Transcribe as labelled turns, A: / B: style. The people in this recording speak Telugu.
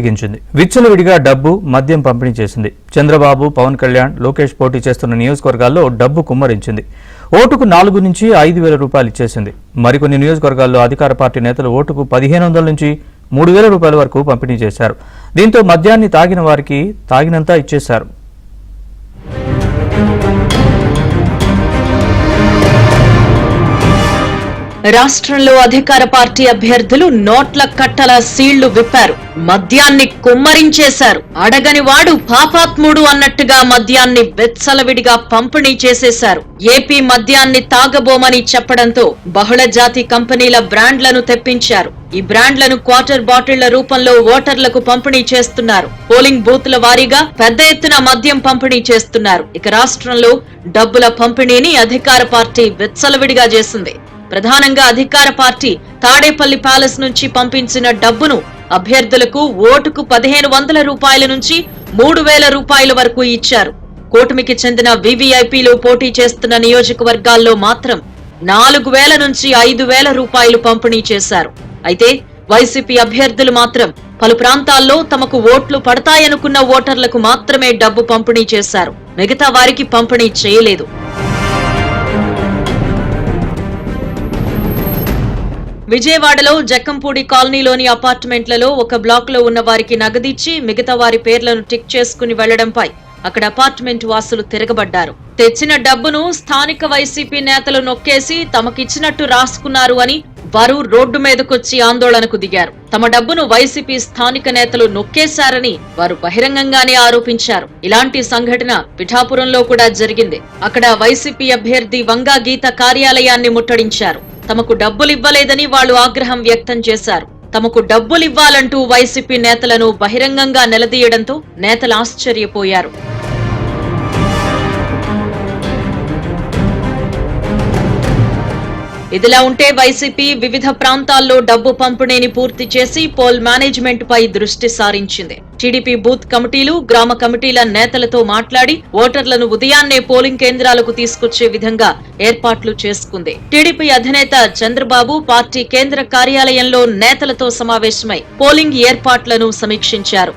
A: విచ్చలవిడిగా డబ్బు మద్యం పంపిణీ చేసింది. చంద్రబాబు, పవన్ కళ్యాణ్, లోకేష్ పోటీ చేస్తున్న నియోజకవర్గాల్లో డబ్బు కుమ్మరించింది. ఓటుకు 4 నుంచి 5,000 రూపాయలు ఇచ్చేసింది. మరికొన్ని నియోజకవర్గాల్లో అధికార పార్టీ నేతలు ఓటుకు 1,500 నుంచి 3,000 రూపాయల వరకు పంపిణీ చేశారు. దీంతో మద్యాన్ని తాగిన వారికి తాగినంతా ఇచ్చేశారు.
B: రాష్ట్రంలో అధికార పార్టీ అభ్యర్థులు నోట్ల కట్టల సీళ్లు విప్పారు. మద్యాన్ని కుమ్మరించేశారు. అడగని వాడు పాపాత్ముడు అన్నట్టుగా మద్యాన్ని వెచ్చలవిడిగా పంపిణీ చేసేశారు. ఏపీ మద్యాన్ని తాగబోమని చెప్పడంతో బహుళ జాతి కంపెనీల బ్రాండ్లను తెప్పించారు. ఈ బ్రాండ్లను క్వార్టర్ బాటిళ్ల రూపంలో ఓటర్లకు పంపిణీ చేస్తున్నారు. పోలింగ్ బూత్ల వారీగా పెద్ద ఎత్తున మద్యం పంపిణీ చేస్తున్నారు. ఇక రాష్ట్రంలో డబ్బుల పంపిణీని అధికార పార్టీ వెచ్చలవిడిగా చేసింది. ప్రధానంగా అధికార పార్టీ తాడేపల్లి ప్యాలెస్ నుంచి పంపించిన డబ్బును అభ్యర్థులకు ఓటుకు 1,500 రూపాయల నుంచి 3,000 రూపాయల వరకు ఇచ్చారు. కూటమికి చెందిన వివిఐపీలు పోటీ చేస్తున్న నియోజకవర్గాల్లో మాత్రం 4,000 నుంచి 5,000 రూపాయలు పంపిణీ చేశారు. అయితే వైసీపీ అభ్యర్థులు మాత్రం పలు ప్రాంతాల్లో తమకు ఓట్లు పడతాయనుకున్న ఓటర్లకు మాత్రమే డబ్బు పంపిణీ చేశారు. మిగతా వారికి పంపిణీ చేయలేదు. విజయవాడలో జక్కంపూడి కాలనీలోని అపార్ట్మెంట్లలో ఒక బ్లాక్ లో ఉన్న వారికి నగదిచ్చి మిగతా వారి పేర్లను టిక్ చేసుకుని వెళ్లడంపై అక్కడ అపార్ట్మెంట్ వాసులు తిరగబడ్డారు. తెచ్చిన డబ్బును స్థానిక వైసీపీ నేతలు నొక్కేసి తమకిచ్చినట్టు రాసుకున్నారు అని వారు రోడ్డు మీదకొచ్చి ఆందోళనకు దిగారు. తమ డబ్బును వైసీపీ స్థానిక నేతలు నొక్కేశారని వారు బహిరంగంగానే ఆరోపించారు. ఇలాంటి సంఘటన పిఠాపురంలో కూడా జరిగింది. అక్కడ వైసీపీ అభ్యర్థి వంగా గీత కార్యాలయాన్ని ముట్టడించారు. తమకు డబ్బులివ్వలేదని వాళ్లు ఆగ్రహం వ్యక్తం చేశారు. తమకు డబ్బులివ్వాలంటూ వైసీపీ నేతలను బహిరంగంగా నిలదీయడంతో నేతలు ఆశ్చర్యపోయారు. ఇదిలా ఉంటే వైసీపీ వివిధ ప్రాంతాల్లో డబ్బు పంపిణీని పూర్తి చేసి పోల్ మేనేజ్మెంట్ పై దృష్టి సారించింది. టీడీపీ బూత్ కమిటీలు, గ్రామ కమిటీల నేతలతో మాట్లాడి ఓటర్లను ఉదయాన్నే పోలింగ్ కేంద్రాలకు తీసుకొచ్చే విధంగా ఏర్పాట్లు చేసుకుంది. టీడీపీ అధినేత చంద్రబాబు పార్టీ కేంద్ర కార్యాలయంలో నేతలతో సమావేశమై పోలింగ్ ఏర్పాట్లను సమీక్షించారు.